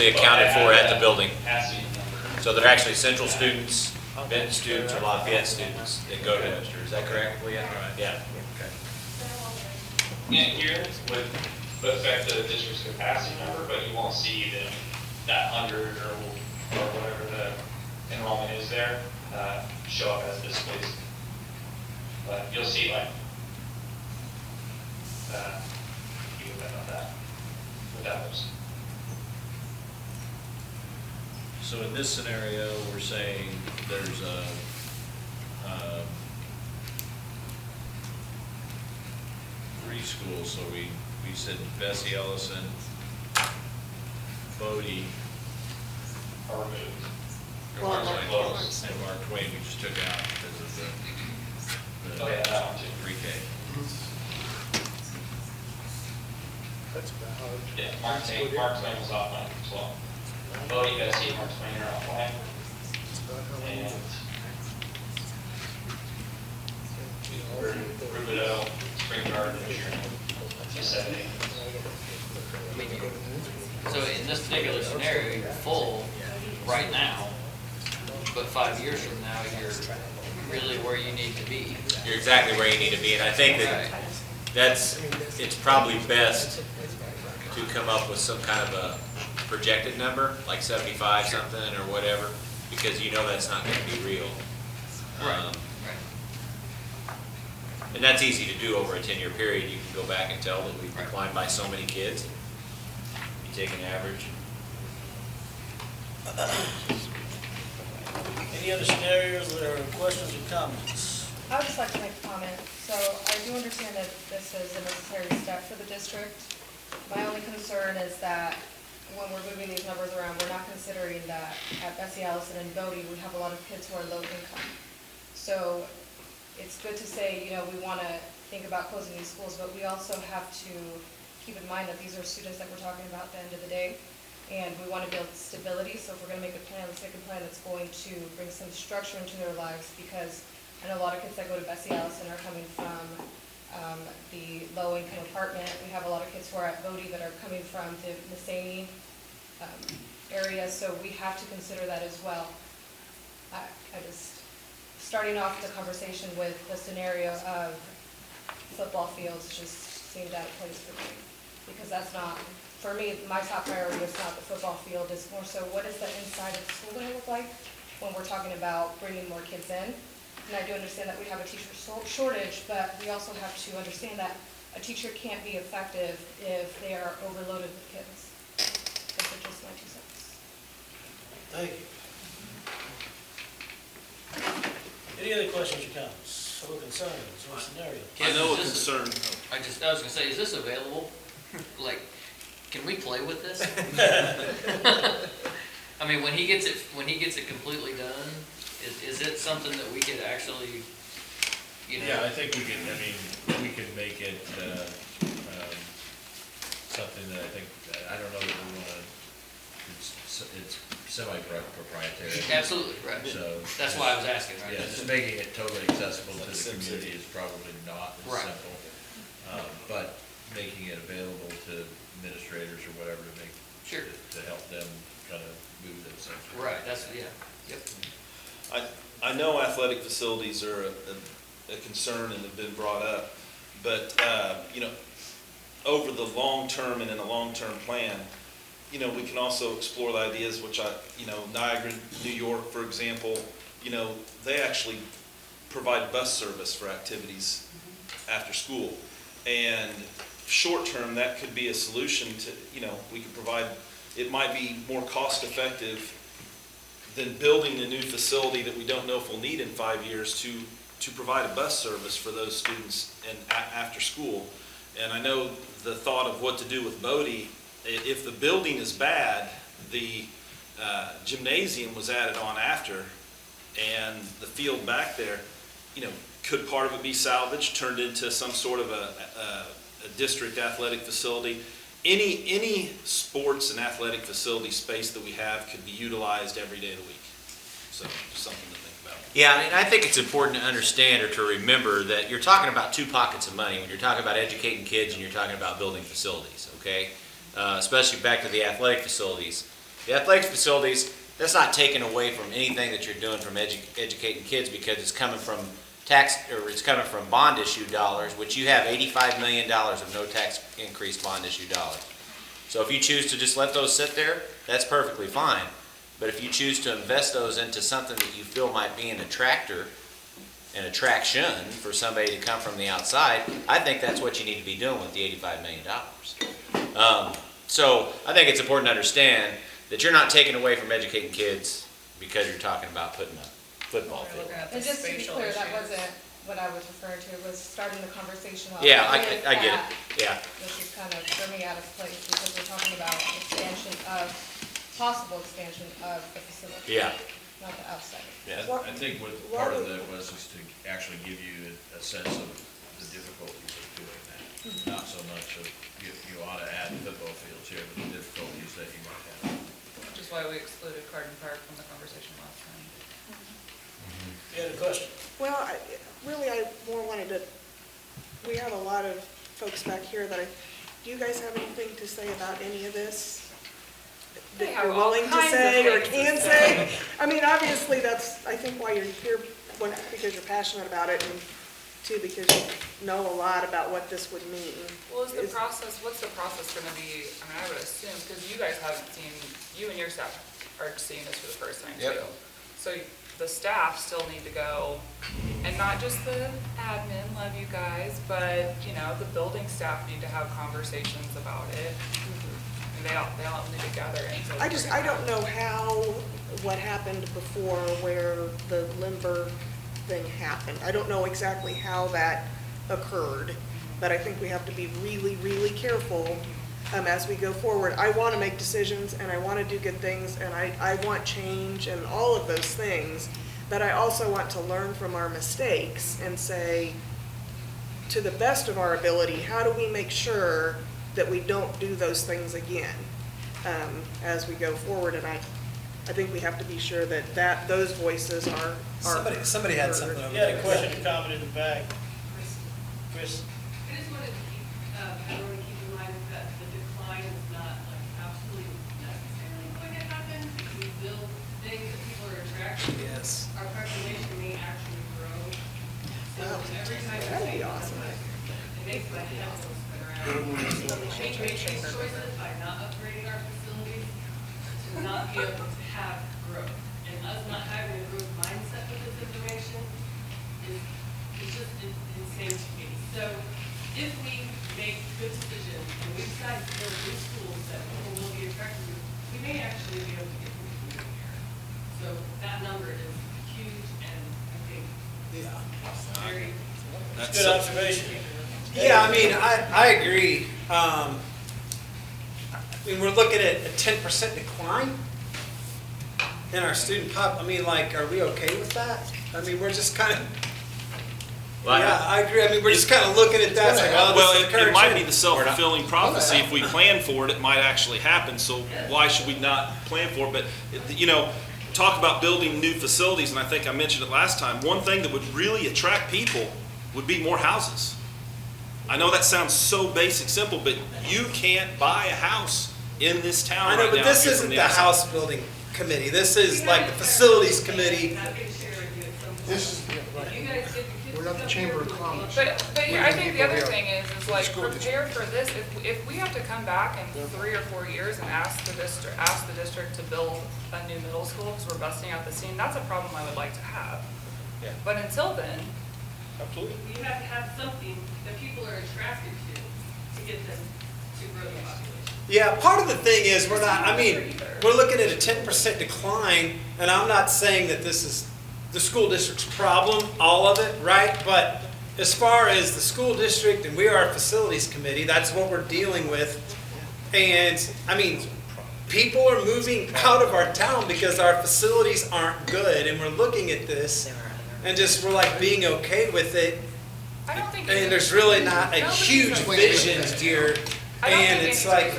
accounted for at the building. Capacity number. So they're actually Central students, Benton students, or Lafayette students that go to Webster. Is that correct, Leah? Right. Yeah. Okay. And here would affect the district's capacity number, but you won't see that 100 or whatever the enrollment is there, show up as displaced. But you'll see you would have that without those. So in this scenario, we're saying there's three schools, so we said Bessie Ellison, Bodie, Are removed. Well, Or Mark closed. and Mark Twain, we just took out because of the Oh, yeah, that one too. pre-K. Yeah, Mark Twain was offline as well. Bodie, Bessie, Mark Twain are offline. And Rubidoux, Spring Garden, and Sherman, 270. So in this particular scenario, you're full right now, but 5 years from now, you're really where you need to be. You're exactly where you need to be, and I think Right. that's it's probably best to come up with some kind of a projected number, like 75 something or whatever, because you know that's not gonna be real. Right. And that's easy to do over a 10-year period. You can go back and tell that we've declined by so many kids. You take an average. Any other scenarios or questions or comments? I would just like to make a comment. So I do understand that this is a necessary step for the district. My only concern is that when we're moving these numbers around, we're not considering that at Bessie Allison and Bodie, we have a lot of kids who are low income. So it's good to say, you know, we want to think about closing these schools, but we also have to keep in mind that these are students that we're talking about at the end of the day. And we want to build stability, so if we're going to make a plan, let's make a plan that's going to bring some structure into their lives, because I know a lot of kids that go to Bessie Allison are coming from the low-income apartment. We have a lot of kids who are at Bodie that are coming from the Messany area, so we have to consider that as well. I just, starting off the conversation with the scenario of football fields just seemed out of place for me, because that's not, for me, my top priority is not the football field, it's more so what is the inside of the school going to look like when we're talking about bringing more kids in. And I do understand that we have a teacher shortage, but we also have to understand that a teacher can't be effective if they are overloaded with kids. Those are just my 2 cents. Thank you. Any other questions or comments, or concerns, or scenarios? I know a Is this concern. I was gonna say, is this available? Like, can we play with this? I mean, when he gets it completely done, is it something that we could actually, you know? Yeah, I think we can make it, something that I don't know that we wanna, it's semi-proprietary. Absolutely, right. So. That's why I was asking, right? Yeah, just making it totally accessible to the community is probably not as Right. simple. But making it available to administrators or whatever to make. Sure. To help them kind of move themselves. Right, yep. I know athletic facilities are a concern and have been brought up, but, you know, over the long term and in a long-term plan, you know, we can also explore the ideas, which Niagara, New York, for example, you know, they actually provide bus service for activities after school. And short-term, that could be a solution to, you know, we could provide, it might be more cost-effective than building a new facility that we don't know if we'll need in 5 years to provide a bus service for those students after school. And I know the thought of what to do with Bodie, if the building is bad, the gymnasium was added on after, and the field back there, you know, could part of it be salvaged, turned into some sort of a district athletic facility? Any sports and athletic facility space that we have could be utilized every day of the week. So, just something to think about. Yeah, I mean, I think it's important to understand or to remember that you're talking about 2 pockets of money when you're talking about educating kids and you're talking about building facilities, okay? Especially back to the athletic facilities. The athletic facilities, that's not taken away from anything that you're doing from educating kids, because it's coming from it's coming from bond issue dollars, which you have $85 million of no tax increase bond issue dollars. So if you choose to just let those sit there, that's perfectly fine. But if you choose to invest those into something that you feel might be an attraction for somebody to come from the outside, I think that's what you need to be doing with the $85 million. So I think it's important to understand that you're not taking away from educating kids because you're talking about putting a football field. And just to be clear, that wasn't what I was referring to, it was starting the conversation off. Yeah, I get it, yeah. Which is kind of, for me, out of place, because we're talking about possible expansion of the facility. Yeah. Not the outside. Yeah, I think what part of that was is to actually give you a sense of the difficulties of doing that. Not so much of, you ought to add football fields here, but the difficulties that you might have. Which is why we excluded Carden Park from the conversation last time. You had a question? Well, I more wanted to, we have a lot of folks back here that do you guys have anything to say about any of this? That you're willing to say or can say? I mean, obviously, that's, I think, why you're here, because you're passionate about it, and too, because you know a lot about what this would mean. Well, is the process, what's the process gonna be? I mean, I would assume, because you guys haven't seen, you and your staff are seeing this for the first time Yep. too. So the staff still need to go, and not just the admin, love you guys, but, you know, the building staff need to have conversations about it. And they all need to gather in. I don't know what happened before where the Lindbergh thing happened. I don't know exactly how that occurred, but I think we have to be really, really careful as we go forward. I want to make decisions and I want to do good things and I want change and all of those things, but I also want to learn from our mistakes and say, to the best of our ability, how do we make sure that we don't do those things again as we go forward? And I think we have to be sure that those voices are Somebody had something over You had there. a question or comment in the back. Chris? I just wanted to keep, everyone to keep in mind that the decline is not like absolutely necessarily going to happen. If we build things that people are attracted to, Yes. our population may actually grow. So Wow. every time That'd we be say awesome. it makes my head spin around. So we make these choices by not upgrading our facilities to not be able to have growth. And us not having a growth mindset with this information is just insane to me. So if we make good decisions and we decide to build new schools that people will be attracted to, we may actually be able to get people moving here. So that number is huge and I think very. Good observation. Yeah, I mean, I agree. I mean, we're looking at a 10% decline in our student pop. I mean, like, are we okay with that? I mean, we're just kind of, yeah, I agree. I mean, we're just kind of looking at that. It's like, oh, Well, this is the current it might be trend. the self-fulfilling prophecy. If we plan for it, it might actually happen. So why should we not plan for it? But, you know, talk about building new facilities, and I think I mentioned it last time. One thing that would really attract people would be more houses. I know that sounds so basic, simple, but you can't buy a house in this town I know, right but now this if you're isn't from the outside. house building committee. This is like the facilities committee. We're not the Chamber of Commerce. But here, I think the other thing is like, prepare for this. If we have to come back in 3 or 4 years and ask the district to build a new middle school because we're busting out the seam, that's a problem I would like to have. Yeah. But until then, Absolutely. You have to have something that people are attracted to get them to grow the population. Yeah, part of the thing is we're not, I mean, we're looking at a 10% decline, and I'm not saying that this is the school district's problem, all of it, right? But as far as the school district, and we are a facilities committee, that's what we're dealing with. And, I mean, people are moving out of our town because our facilities aren't good, and we're looking at this, and just, we're like being okay with it. I don't think. And there's really not a huge vision here. And it's like,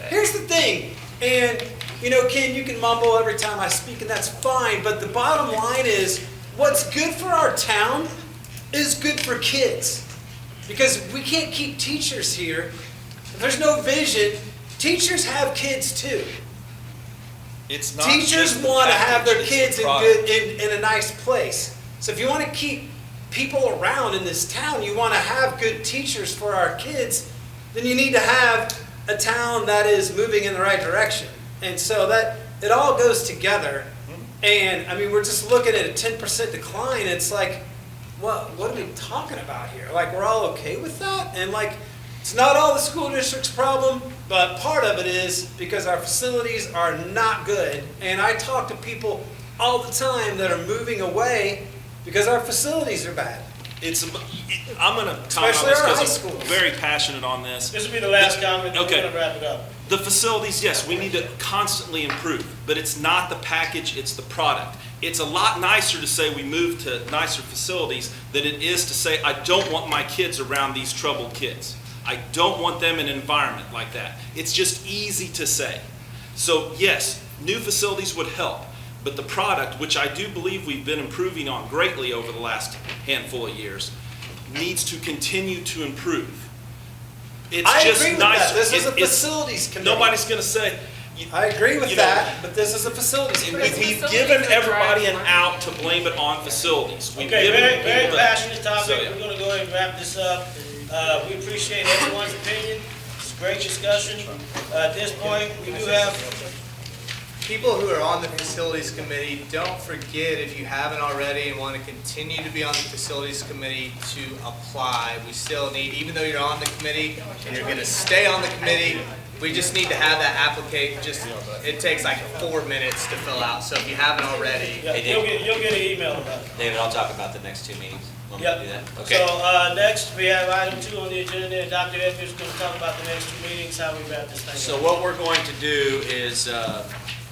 here's the thing, and, you know, Ken, you can mumble every time I speak, and that's fine, but the bottom line is, what's good for our town is good for kids. Because we can't keep teachers here. If there's no vision, teachers have kids too. It's not Teachers just the want to have their package, it's kids the product. in a nice place. So if you want to keep people around in this town, you want to have good teachers for our kids, then you need to have a town that is moving in the right direction. And so that, it all goes together. And I mean, we're just looking at a 10% decline. It's like, what are we talking about here? Like, we're all okay with that? And like, it's not all the school district's problem, but part of it is because our facilities are not good. And I talk to people all the time that are moving away because our facilities are bad. I'm going to comment on Especially this our high because I'm schools. very passionate on this. This will be the last comment, then we're Okay. gonna wrap it up. The facilities, yes, we need to constantly improve, but it's not the package, it's the product. It's a lot nicer to say we move to nicer facilities than it is to say, I don't want my kids around these troubled kids. I don't want them in an environment like that. It's just easy to say. So yes, new facilities would help, but the product, which I do believe we've been improving on greatly over the last handful of years, needs to continue to improve. It's I just agree with nicer. that. This is a It's- facilities committee. Nobody's going to say, I agree with You know, that, but this is a facilities And committee. we've facilities given that everybody an drive out to blame it on facilities. We've Okay, given very, very people that. passionate topic. So, yeah. We're gonna go ahead and wrap this up. We appreciate everyone's opinion. It's a great discussion. At this point, we do have, People who are on the facilities committee, don't forget, if you haven't already and want to continue to be on the facilities committee, to apply. We still need, even though you're on the committee and you're going to stay on the committee, we just need to have that application. It takes like 4 minutes to fill out, so if you haven't already. yeah, you'll get an email about it. David, I'll talk about the next 2 meetings. Want me to Yep. do that? So, Okay. next, we have item 2 on the agenda. Dr. Edwards is gonna talk about the next 2 meetings, how we wrap this thing up. So what we're going to do is,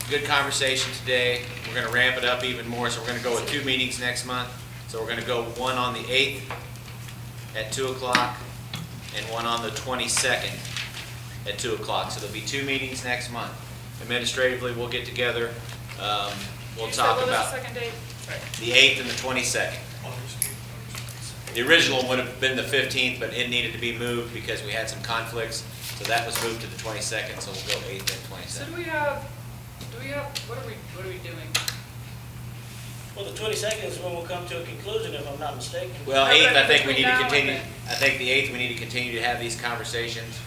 good conversation today. We're gonna ramp it up even more, so we're gonna go with 2 meetings next month. So we're gonna go one on the 8th at 2 o'clock and one on the 22nd at 2 o'clock. So there'll be 2 meetings next month. Administratively, we'll get together, we'll You said talk what was about the second date? the 8th and the 22nd. The original would have been the 15th, but it needed to be moved because we had some conflicts. So that was moved to the 22nd, so we'll go 8th and So 22nd. what are we doing? Well, the 22nd is when we'll come to a conclusion, if I'm not mistaken. Well, No, 8th, but I think we need to between now and continue, then. I think the 8th, we need to continue to have these conversations.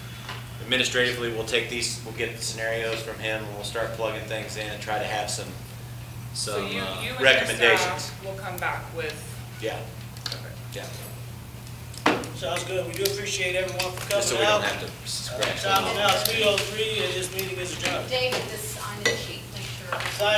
Administratively, we'll take these, we'll get the scenarios from him, and we'll start plugging things in and try to have some So you and your recommendations. staff will come back with, Yeah, yeah, Sounds good. We do appreciate everyone for just so coming we out. don't have to scratch. Time is now 3:03, and this meeting is adjourned. David, this sign-in sheet, make sure. Sign